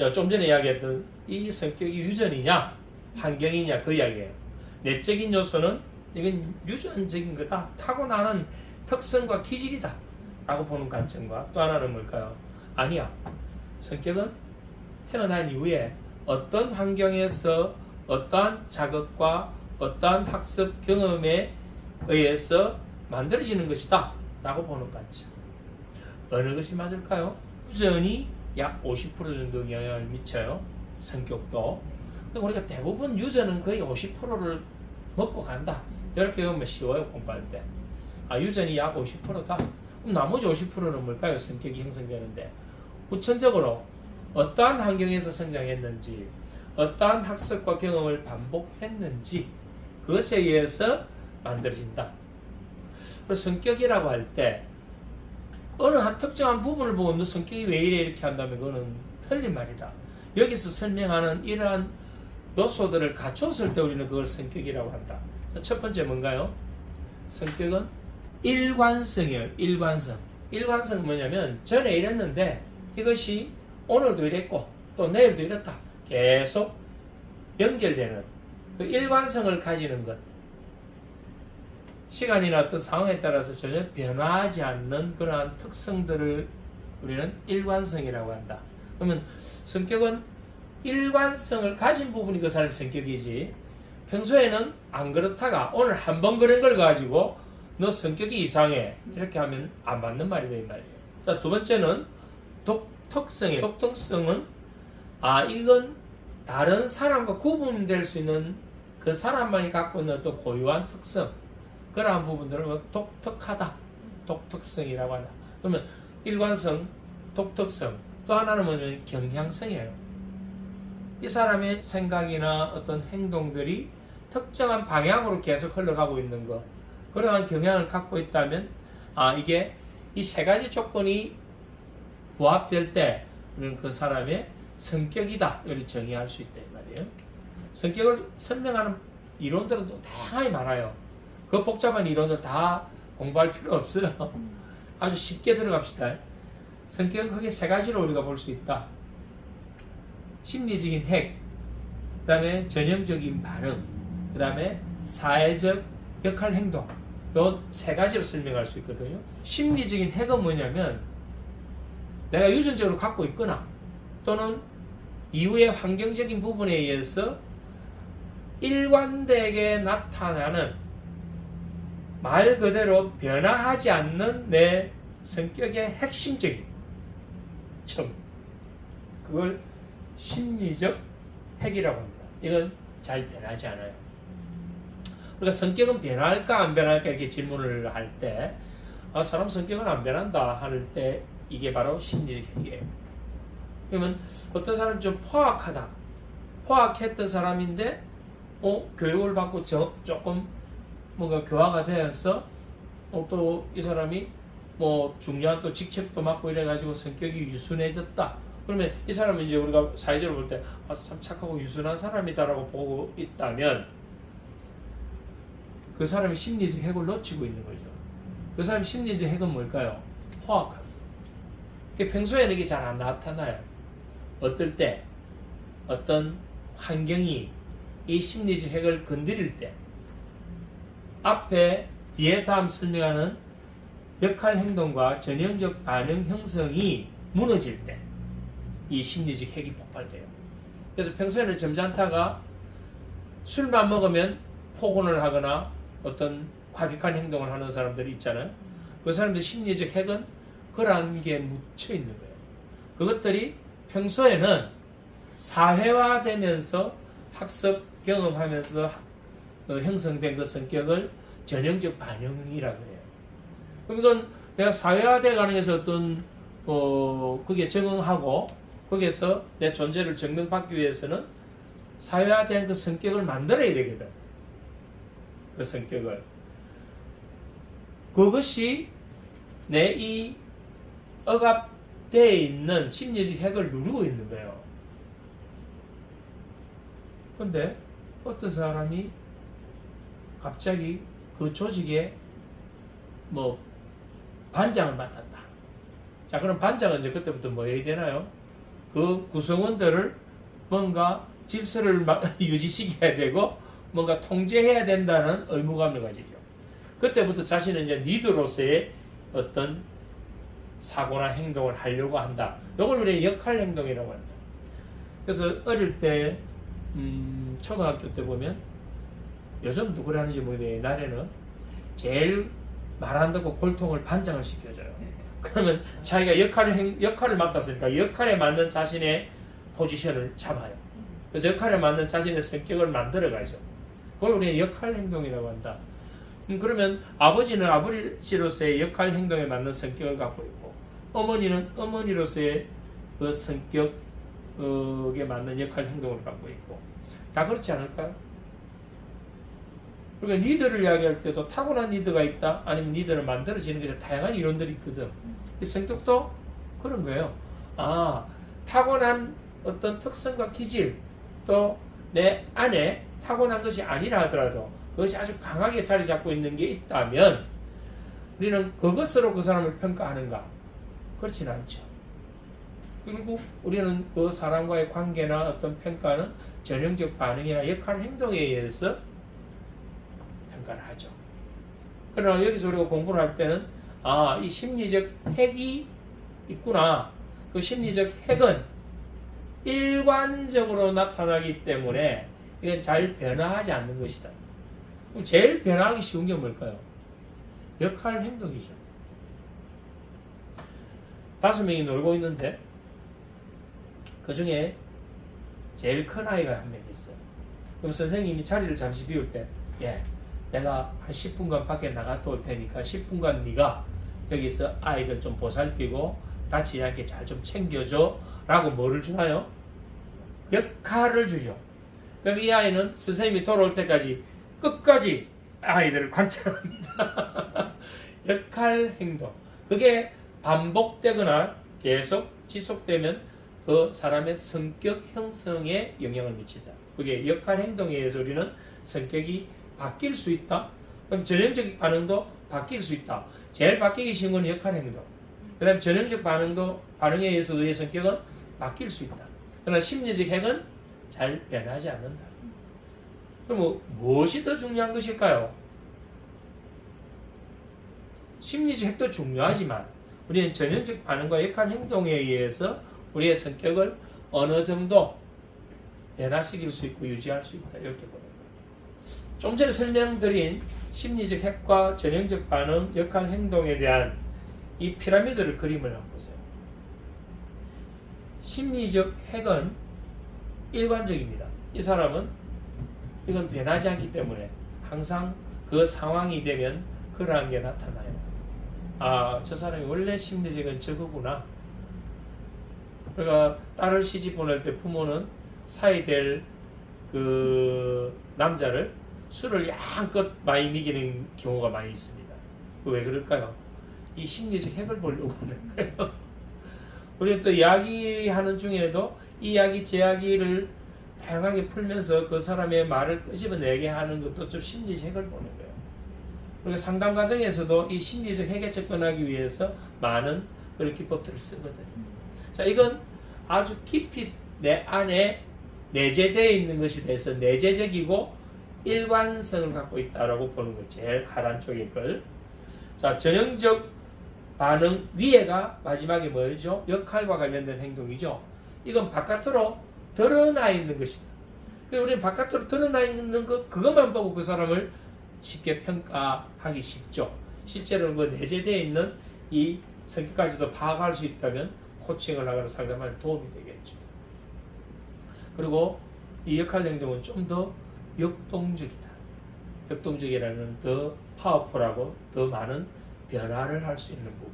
제가 좀 전에 이야기했던 이 성격이 유전이냐 환경이냐 그 이야기예요. 내적인 요소는 이건 유전적인 거다. 타고나는 특성과 기질이다 라고 보는 관점과 또 하나는 뭘까요? 아니야. 성격은 태어난 이후에 어떤 환경에서 어떠한 자극과 어떠한 학습 경험에 의해서 만들어지는 것이다 라고 보는 관점. 어느 것이 맞을까요? 유전이 약 50% 정도 영향을 미쳐요. 성격도. 우리가 대부분 유전은 거의 50%를 먹고 간다. 이렇게 보면 쉬워요. 공부할 때. 유전이 약 50%다. 그럼 나머지 50%는 뭘까요? 성격이 형성되는데. 후천적으로 어떠한 환경에서 성장했는지, 어떠한 학습과 경험을 반복했는지 그것에 의해서 만들어진다. 그래서 성격이라고 할 때 어느 한 특정한 부분을 보고 너 성격이 왜 이래 이렇게 한다면 그거는 틀린 말이다. 여기서 설명하는 이러한 요소들을 갖췄을 때 우리는 그걸 성격이라고 한다. 자, 첫 번째 뭔가요? 성격은 일관성이에요. 일관성. 일관성은 뭐냐면 전에 이랬는데 이것이 오늘도 이랬고 또 내일도 이랬다. 계속 연결되는 그 일관성을 가지는 것. 시간이나 어떤 상황에 따라서 전혀 변화하지 않는 그러한 특성들을 우리는 일관성이라고 한다. 그러면 성격은 일관성을 가진 부분이 그 사람의 성격이지 평소에는 안 그렇다가 오늘 한 번 그런 걸 가지고 너 성격이 이상해 이렇게 하면 안 맞는 말이다 이 말이에요. 자, 두 번째는 독특성이에요. 독특성은 이건 다른 사람과 구분될 수 있는 그 사람만이 갖고 있는 어떤 고유한 특성 그러한 부분들을 독특하다. 독특성이라고 한다. 그러면 일관성, 독특성 또 하나는 뭐냐면 경향성이에요. 이 사람의 생각이나 어떤 행동들이 특정한 방향으로 계속 흘러가고 있는 것 그러한 경향을 갖고 있다면 이게 이 세 가지 조건이 부합될 때 우리는 그 사람의 성격이다 이렇게 정의할 수 있다 이 말이에요. 성격을 설명하는 이론들은 또 다양하게 많아요. 그 복잡한 이론들 다 공부할 필요 없어요. 아주 쉽게 들어갑시다. 성격은 크게 세 가지로 우리가 볼 수 있다. 심리적인 핵, 그 다음에 전형적인 반응, 그 다음에 사회적 역할 행동. 요 세 가지로 설명할 수 있거든요. 심리적인 핵은 뭐냐면 내가 유전적으로 갖고 있거나 또는 이후의 환경적인 부분에 의해서 일관되게 나타나는 말 그대로 변화하지 않는 내 성격의 핵심적인 점 그걸 심리적 핵이라고 합니다. 이건 잘 변하지 않아요. 우리가 성격은 변할까 안 변할까 이렇게 질문을 할 때 사람 성격은 안 변한다 할 때 이게 바로 심리적 핵이에요. 그러면 어떤 사람이 좀 포악하다 포악했던 사람인데 교육을 받고 조금 뭔가 교화가 되어서 또 이 사람이 뭐 중요한 또 직책도 맡고 이래가지고 성격이 유순해졌다. 그러면 이 사람은 이제 우리가 사회적으로 볼 때 참 착하고 유순한 사람이다라고 보고 있다면 그 사람이 심리적 핵을 놓치고 있는 거죠. 그 사람의 심리적 핵은 뭘까요? 포악함. 평소에는 이게 잘 안 나타나요. 어떨 때 어떤 환경이 이 심리적 핵을 건드릴 때 앞에 뒤에 다음 설명하는 역할 행동과 전형적 반응 형성이 무너질 때 이 심리적 핵이 폭발돼요. 그래서 평소에는 점잖다가 술만 먹으면 폭언을 하거나 어떤 과격한 행동을 하는 사람들이 있잖아요. 그 사람들 심리적 핵은 그러한 게 묻혀 있는 거예요. 그것들이 평소에는 사회화되면서 학습 경험하면서 형성된 그 성격을 전형적 반영이라고 해요. 그럼 이건 내가 사회화되어 가는 데서 어떤 그게 적응하고 거기에서 내 존재를 증명받기 위해서는 사회화된 그 성격을 만들어야 되거든. 그 성격을. 그것이 내 이 억압되어 있는 심리적 핵을 누르고 있는 거예요. 근데 어떤 사람이 갑자기 그 조직에 반장을 맡았다. 자, 그럼 반장은 이제 그때부터 뭐 해야 되나요? 그 구성원들을 뭔가 질서를 유지시켜야 되고 뭔가 통제해야 된다는 의무감을 가지죠. 그때부터 자신은 이제 리더로서의 어떤 사고나 행동을 하려고 한다. 이걸 우리가 역할 행동이라고 한다. 그래서 어릴 때 초등학교 때 보면 요즘도 그래 하는지 모르겠는데 옛날에는 제일 말 안 듣고 골통을 반장을 시켜줘요. 그러면 자기가 역할을 맡았으니까 역할에 맞는 자신의 포지션을 잡아요. 그래서 역할에 맞는 자신의 성격을 만들어가죠. 그걸 우리는 역할 행동이라고 한다. 그러면 아버지는 아버지로서의 역할 행동에 맞는 성격을 갖고 있고, 어머니는 어머니로서의 그 성격에 맞는 역할 행동을 갖고 있고, 다 그렇지 않을까요? 그러니까 리더를 이야기할 때도 타고난 리더가 있다, 아니면 리더를 만들어지는 게 다양한 이론들이 있거든. 이 성격도 그런 거예요. 아, 타고난 어떤 특성과 기질, 또 내 안에 타고난 것이 아니라 하더라도 그것이 아주 강하게 자리 잡고 있는 게 있다면 우리는 그것으로 그 사람을 평가하는가? 그렇지는 않죠. 그리고 우리는 그 사람과의 관계나 어떤 평가는 전형적 반응이나 역할 행동에 의해서 평가를 하죠. 그러나 여기서 우리가 공부를 할 때는 이 심리적 핵이 있구나. 그 심리적 핵은 일관적으로 나타나기 때문에 이건 잘 변화하지 않는 것이다. 그럼 제일 변화하기 쉬운 게 뭘까요? 역할 행동이죠. 5명이 놀고 있는데 그 중에 제일 큰 아이가 한 명 있어요. 그럼 선생님이 자리를 잠시 비울 때 내가 한 10분간 밖에 나갔다 올 테니까 10분간 네가 여기서 아이들 좀 보살피고 다치지 않게 잘 좀 챙겨줘 라고 뭐를 주나요? 역할을 주죠. 그럼 이 아이는 선생님이 돌아올 때까지 끝까지 아이들을 관찰합니다. 역할 행동. 그게 반복되거나 계속 지속되면 그 사람의 성격 형성에 영향을 미친다. 그게 역할 행동에 의해서 우리는 성격이 바뀔 수 있다. 그럼 전형적 반응도 바뀔 수 있다. 제일 바뀌기 쉬운 건 역할 행동. 그 다음 전형적 반응에 의해서 우리의 성격은 바뀔 수 있다. 그러나 심리적 핵은 잘 변하지 않는다. 그럼 무엇이 더 중요한 것일까요? 심리적 핵도 중요하지만 우리는 전형적 반응과 역할 행동에 의해서 우리의 성격을 어느 정도 변화시킬 수 있고 유지할 수 있다. 이렇게 보는 거예요. 좀 전에 설명드린 심리적 핵과 전형적 반응, 역할 행동에 대한 이 피라미드를 그림을 한번 보세요. 심리적 핵은 일관적입니다. 이 사람은 이건 변하지 않기 때문에 항상 그 상황이 되면 그러한 게 나타나요. 저 사람이 원래 심리적인 저거구나. 그러니까 딸을 시집 보낼 때 부모는 사이될 그 남자를 술을 양껏 많이 먹이는 경우가 많이 있습니다. 왜 그럴까요? 이 심리적 핵을 보려고 하는 거예요. 우리는 또 이야기하는 중에도 이 이야기, 제 이야기를 다양하게 풀면서 그 사람의 말을 끄집어내게 하는 것도 좀 심리적 핵을 보는 거예요. 그리고 상담 과정에서도 이 심리적 핵에 접근하기 위해서 많은 그런 기법들을 쓰거든요. 자, 이건 아주 깊이 내 안에 내재되어 있는 것이 돼서 내재적이고 일관성을 갖고 있다라고 보는 거 제일 하단 쪽일 걸. 자, 전형적 반응 위에가 마지막에 뭐죠? 역할과 관련된 행동이죠. 이건 바깥으로 드러나 있는 것이다. 그래서 우리는 바깥으로 드러나 있는 것 그것만 보고 그 사람을 쉽게 평가하기 쉽죠. 실제로는 그 내재되어 있는 이 성격까지도 파악할 수 있다면 코칭을 하거나 상담하는 도움이 되겠죠. 그리고 이 역할 행동은 좀 더 역동적이다. 역동적이라는 더 파워풀하고 더 많은 변화를 할 수 있는 부분.